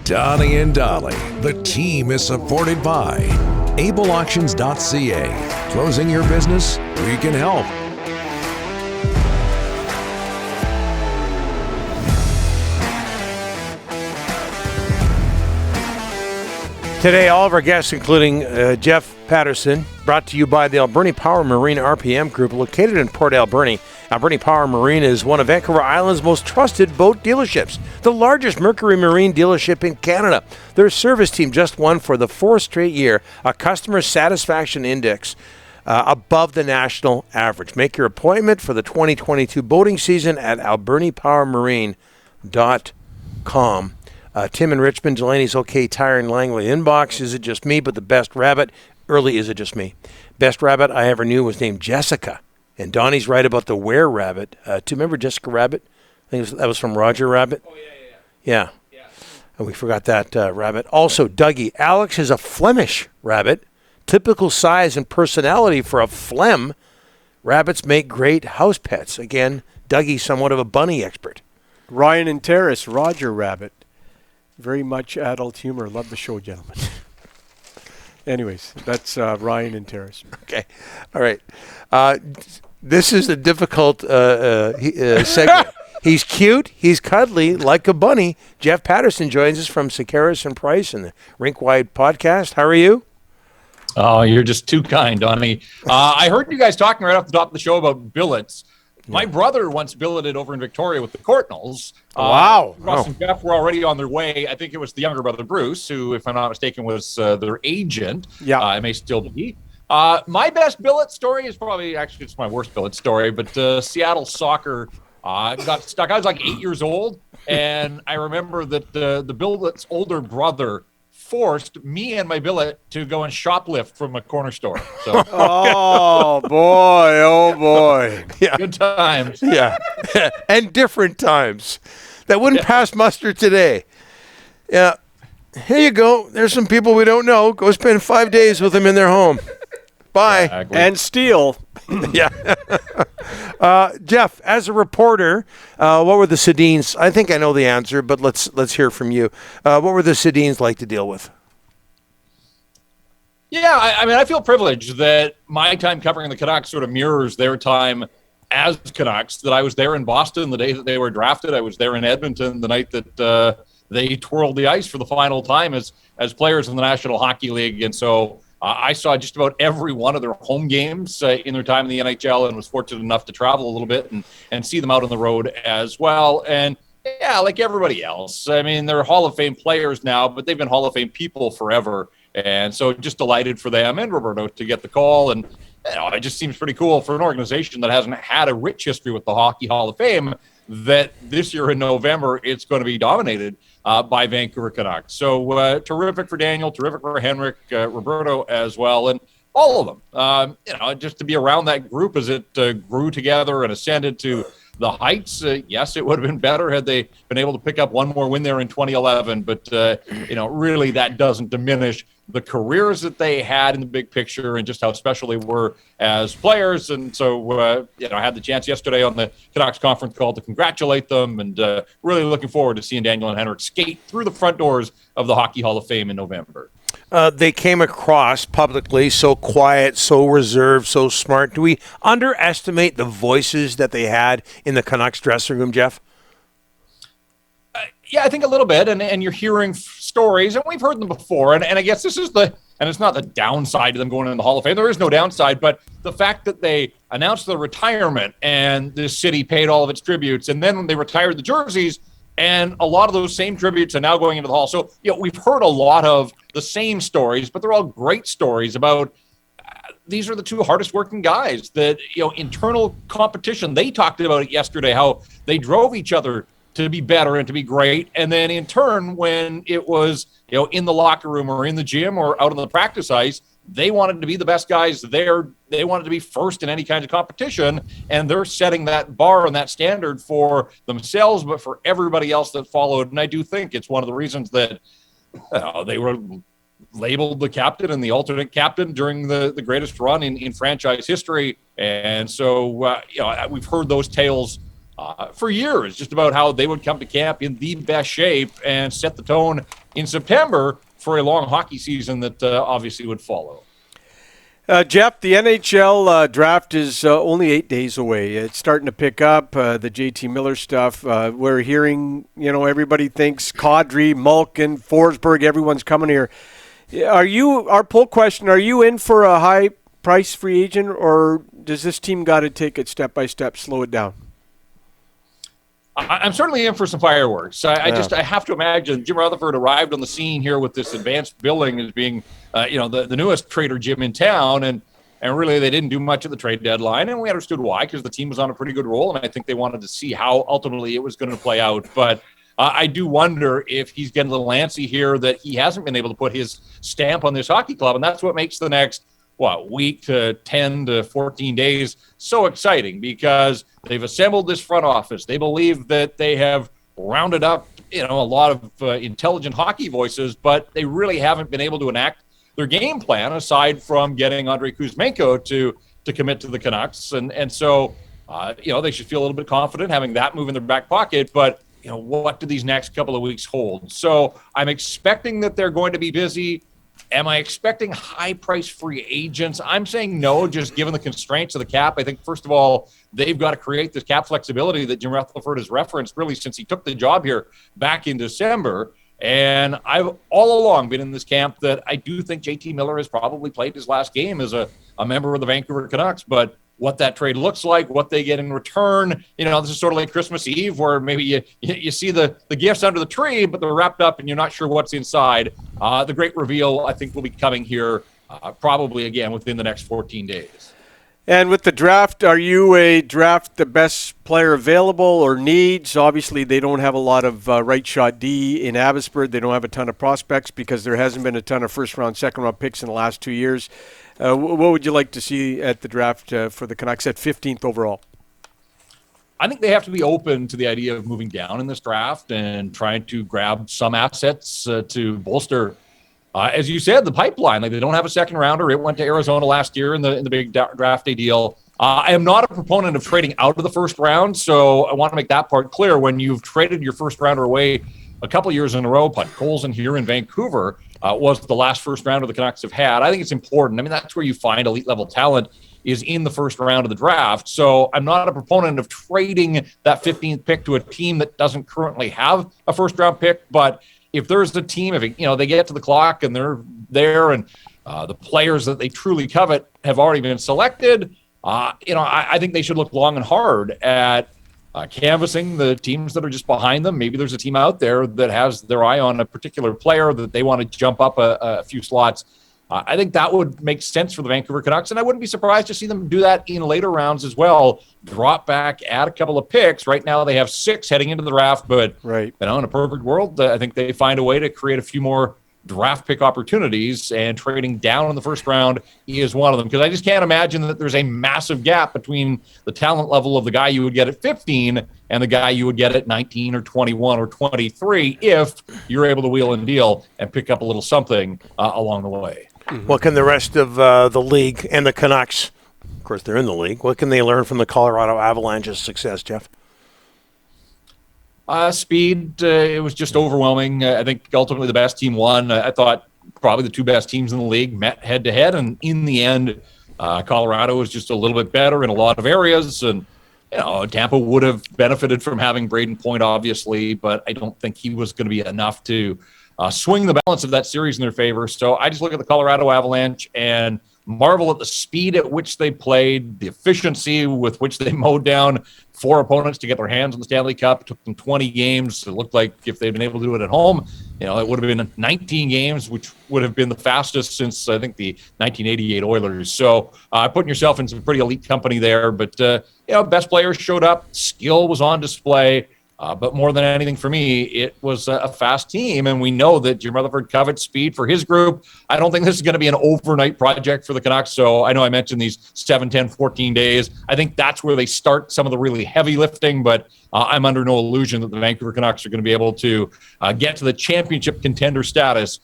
Donnie and Dolly, the team is supported by ableauctions.ca. Closing your business? We can help. Today, all of our guests, including Jeff Paterson, brought to you by the Alberni Power Marine RPM Group, located in Port Alberni. Alberni Power Marine is one of Vancouver Island's most trusted boat dealerships, the largest Mercury Marine dealership in Canada. Their service team just won for the fourth straight year a customer satisfaction index above the national average. Make your appointment for the 2022 boating season at albernipowermarine.com. Tim in Richmond, Delaney's OK Tire in Langley inbox. Is it just me? But the best rabbit, early, is it just me? Best rabbit I ever knew was named Jessica. And Donnie's right about the were rabbit. Do you remember Jessica Rabbit? I think that was from Roger Rabbit. Oh, yeah. And we forgot that rabbit. Also, Dougie. Alex is a Flemish rabbit. Typical size and personality for a phlegm. Rabbits make great house pets. Again, Dougie, somewhat of a bunny expert. Ryan and Terrace, Roger Rabbit. Very much adult humor. Love the show, gentlemen. Anyways, that's Ryan and Terrace. Okay. All right. This is a difficult segment. He's cute. He's cuddly, like a bunny. Jeff Paterson joins us from Sedins and Price and the Rink-wide podcast. How are you? Oh, you're just too kind, Donnie. I heard you guys talking right off the top of the show about billets. My brother once billeted over in Victoria with the Courtnalls. Wow. Ross and Jeff were already on their way. I think it was the younger brother, Bruce, who, if I'm not mistaken, was their agent. Yeah. It may still be. My best billet story is probably, actually, it's my worst billet story, but Seattle soccer got stuck. I was like 8 years old, and I remember that the billet's older brother forced me and my billet to go and shoplift from a corner store. So Oh, boy. Yeah. good times. Yeah. And different times. That wouldn't pass muster today. Yeah. Here you go. There's some people we don't know. Go spend 5 days with them in their home. Bye. Exactly. And steal. Yeah. Jeff, as a reporter, what were the Sedins? I think I know the answer, but let's hear from you. What were the Sedins like to deal with? Yeah, I mean, I feel privileged that my time covering the Canucks sort of mirrors their time as Canucks, that I was there in Boston the day that they were drafted. I was there in Edmonton the night that they twirled the ice for the final time as players in the National Hockey League. And so I saw just about every one of their home games in their time in the NHL and was fortunate enough to travel a little bit and see them out on the road as well. And yeah, like everybody else, I mean, they're Hall of Fame players now, but they've been Hall of Fame people forever. And so just delighted for them and Roberto to get the call. And it just seems pretty cool for an organization that hasn't had a rich history with the Hockey Hall of Fame that this year in November, it's going to be dominated by Vancouver Canucks. So terrific for Daniel, terrific for Henrik, Roberto as well, and all of them. Just to be around that group as it grew together and ascended to the heights. Yes, it would have been better had they been able to pick up one more win there in 2011. But, really that doesn't diminish the careers that they had in the big picture and just how special they were as players. And so, I had the chance yesterday on the Canucks conference call to congratulate them and really looking forward to seeing Daniel and Henrik skate through the front doors of the Hockey Hall of Fame in November. They came across publicly so quiet, so reserved, so smart. Do we underestimate the voices that they had in the Canucks dressing room, Jeff? Yeah, I think a little bit, and you're hearing stories, and we've heard them before, and I guess this is and it's not the downside to them going into the Hall of Fame. There is no downside, but the fact that they announced their retirement and the city paid all of its tributes, and then when they retired the jerseys, and a lot of those same tributes are now going into the Hall. So, we've heard a lot of the same stories, but they're all great stories about these are the two hardest working guys that, internal competition. They talked about it yesterday, how they drove each other to be better and to be great. And then in turn, when it was, in the locker room or in the gym or out on the practice ice, they wanted to be the best guys there. They wanted to be first in any kind of competition. And they're setting that bar and that standard for themselves, but for everybody else that followed. And I do think it's one of the reasons that they were labeled the captain and the alternate captain during the greatest run in franchise history. And so, we've heard those tales for years, just about how they would come to camp in the best shape and set the tone in September for a long hockey season that obviously would follow. Jeff, the NHL draft is only 8 days away. It's starting to pick up. The JT Miller stuff. We're hearing, everybody thinks Kadri, Malkin, Forsberg, everyone's coming here. Our poll question, are you in for a high price free agent, or does this team got to take it step by step, slow it down? I'm certainly in for some fireworks. I have to imagine Jim Rutherford arrived on the scene here with this advanced billing as being, the newest trader gym in town, and really they didn't do much at the trade deadline, and we understood why, because the team was on a pretty good roll, and I think they wanted to see how ultimately it was going to play out. But I do wonder if he's getting a little antsy here that he hasn't been able to put his stamp on this hockey club, and that's what makes the next week to 10 to 14 days so exciting, because they've assembled this front office. They believe that they have rounded up, a lot of intelligent hockey voices, but they really haven't been able to enact their game plan aside from getting Andrei Kuzmenko to commit to the Canucks. And so, they should feel a little bit confident having that move in their back pocket, but what do these next couple of weeks hold? So I'm expecting that they're going to be busy. Am I expecting high-price free agents? I'm saying no, just given the constraints of the cap. I think, first of all, they've got to create this cap flexibility that Jim Rutherford has referenced really since he took the job here back in December. And I've all along been in this camp that I do think JT Miller has probably played his last game as a member of the Vancouver Canucks. But what that trade looks like, what they get in return, this is sort of like Christmas Eve, where maybe you see the gifts under the tree, but they're wrapped up and you're not sure what's inside. The great reveal, I think, will be coming here probably, again, within the next 14 days. And with the draft, are you a draft the best player available or needs? Obviously, they don't have a lot of right shot D in Abbotsford. They don't have a ton of prospects because there hasn't been a ton of first-round, second-round picks in the last 2 years. What would you like to see at the draft for the Canucks at 15th overall? I think they have to be open to the idea of moving down in this draft and trying to grab some assets to bolster, as you said, the pipeline. Like, they don't have a second rounder. It went to Arizona last year in the big draft day deal. I am not a proponent of trading out of the first round, so I want to make that part clear. When you've traded your first rounder away a couple years in a row, Putt Colson here in Vancouver was the last first rounder the Canucks have had. I think it's important. I mean, that's where you find elite level talent, is in the first round of the draft. So I'm not a proponent of trading that 15th pick to a team that doesn't currently have a first round pick. But if there's a team, if they get to the clock and they're there and the players that they truly covet have already been selected, I think they should look long and hard at canvassing the teams that are just behind them. Maybe there's a team out there that has their eye on a particular player that they want to jump up a few slots. I think that would make sense for the Vancouver Canucks, and I wouldn't be surprised to see them do that in later rounds as well. Drop back, add a couple of picks. Right now they have 6 heading into the draft, but in a perfect world, I think they find a way to create a few more draft pick opportunities, and trading down in the first round is one of them, because I just can't imagine that there's a massive gap between the talent level of the guy you would get at 15 and the guy you would get at 19 or 21 or 23 if you're able to wheel and deal and pick up a little something along the way. What can the rest of the league and the Canucks, of course they're in the league, what can they learn from the Colorado Avalanche's success, Jeff? Speed, it was just overwhelming. I think ultimately the best team won. I thought probably the 2 best teams in the league met head-to-head, and in the end, Colorado was just a little bit better in a lot of areas, and Tampa would have benefited from having Braden Point, obviously, but I don't think he was going to be enough to swing the balance of that series in their favor. So I just look at the Colorado Avalanche and marvel at the speed at which they played, the efficiency with which they mowed down 4 opponents to get their hands on the Stanley Cup. It took them 20 games. It looked like if they'd been able to do it at home, it would have been 19 games, which would have been the fastest since, I think, the 1988 Oilers. So putting yourself in some pretty elite company there. But, best players showed up. Skill was on display. But more than anything for me, it was a fast team, and we know that Jim Rutherford covets speed for his group. I don't think this is going to be an overnight project for the Canucks, so I know I mentioned these 7, 10, 14 days. I think that's where they start some of the really heavy lifting, but I'm under no illusion that the Vancouver Canucks are going to be able to get to the championship contender status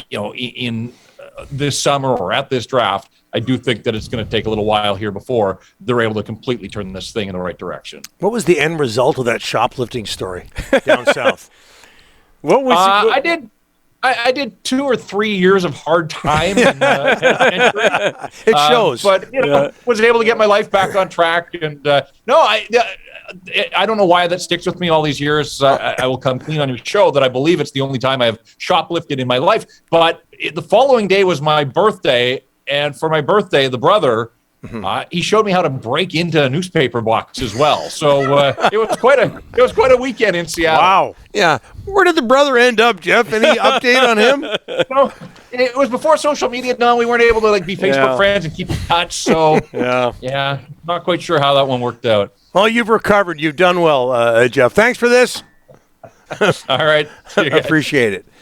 in this summer or at this draft. I do think that it's going to take a little while here before they're able to completely turn this thing in the right direction. What was the end result of that shoplifting story down south? I did I did 2 or 3 years of hard time. It shows. But, was able to get my life back on track. And I don't know why that sticks with me all these years. I will come clean on your show that I believe it's the only time I have shoplifted in my life. But the following day was my birthday. And for my birthday, the brother, he showed me how to break into a newspaper box as well. So it was quite a weekend in Seattle. Wow. Yeah. Where did the brother end up, Jeff? Any update on him? No, it was before social media. No, we weren't able to be Facebook friends and keep in touch. So yeah, not quite sure how that one worked out. Well, you've recovered. You've done well, Jeff. Thanks for this. All right. Appreciate it.